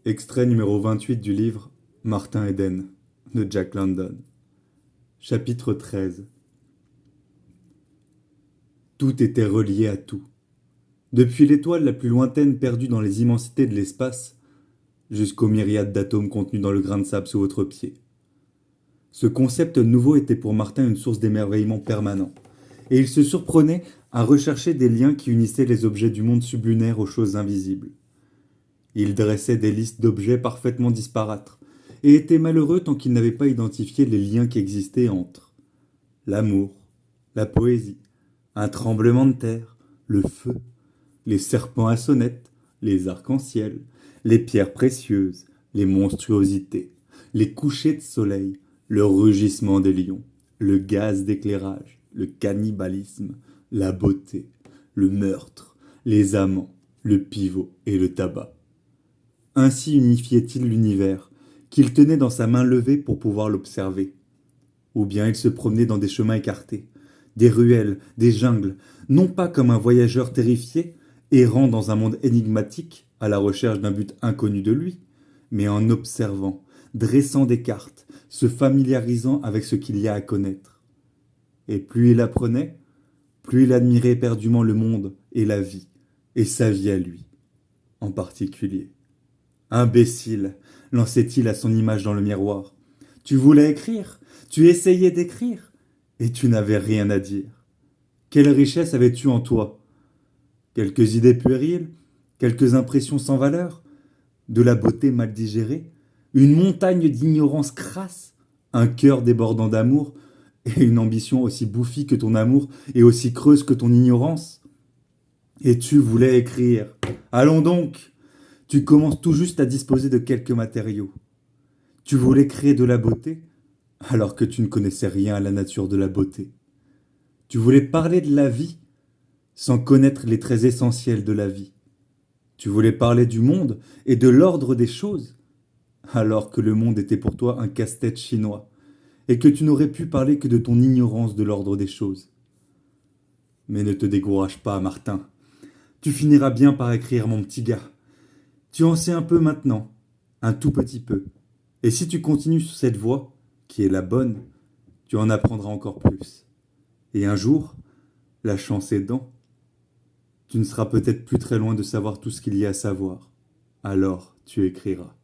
Extrait numéro 28 du livre Martin Eden de Jack London. Chapitre 13. Tout était relié à tout. Depuis l'étoile la plus lointaine perdue dans les immensités de l'espace, jusqu'aux myriades d'atomes contenus dans le grain de sable sous votre pied. Ce concept nouveau était pour Martin une source d'émerveillement permanent, et il se surprenait à rechercher des liens qui unissaient les objets du monde sublunaire aux choses invisibles. Il dressait des listes d'objets parfaitement disparates, et était malheureux tant qu'il n'avait pas identifié les liens qui existaient entre l'amour, la poésie, un tremblement de terre, le feu, les serpents à sonnettes, les arcs-en-ciel, les pierres précieuses, les monstruosités, les couchers de soleil, le rugissement des lions, le gaz d'éclairage, le cannibalisme, la beauté, le meurtre, les amants, le pivot et le tabac. Ainsi unifiait-il l'univers, qu'il tenait dans sa main levée pour pouvoir l'observer. Ou bien il se promenait dans des chemins écartés, des ruelles, des jungles, non pas comme un voyageur terrifié, errant dans un monde énigmatique, à la recherche d'un but inconnu de lui, mais en observant, dressant des cartes, se familiarisant avec ce qu'il y a à connaître. Et plus il apprenait, plus il admirait éperdument le monde et la vie, et sa vie à lui, en particulier. Imbécile, lançait-il à son image dans le miroir. Tu voulais écrire, tu essayais d'écrire, et tu n'avais rien à dire. Quelle richesse avais-tu en toi? Quelques idées puériles, quelques impressions sans valeur, de la beauté mal digérée, une montagne d'ignorance crasse, un cœur débordant d'amour, et une ambition aussi bouffie que ton amour et aussi creuse que ton ignorance? Et tu voulais écrire. Allons donc! Tu commences tout juste à disposer de quelques matériaux. Tu voulais créer de la beauté, alors que tu ne connaissais rien à la nature de la beauté. Tu voulais parler de la vie, sans connaître les traits essentiels de la vie. Tu voulais parler du monde et de l'ordre des choses, alors que le monde était pour toi un casse-tête chinois, et que tu n'aurais pu parler que de ton ignorance de l'ordre des choses. Mais ne te décourage pas, Martin. Tu finiras bien par écrire, mon petit gars. Tu en sais un peu maintenant, un tout petit peu. Et si tu continues sur cette voie, qui est la bonne, tu en apprendras encore plus. Et un jour, la chance aidant, tu ne seras peut-être plus très loin de savoir tout ce qu'il y a à savoir. Alors tu écriras.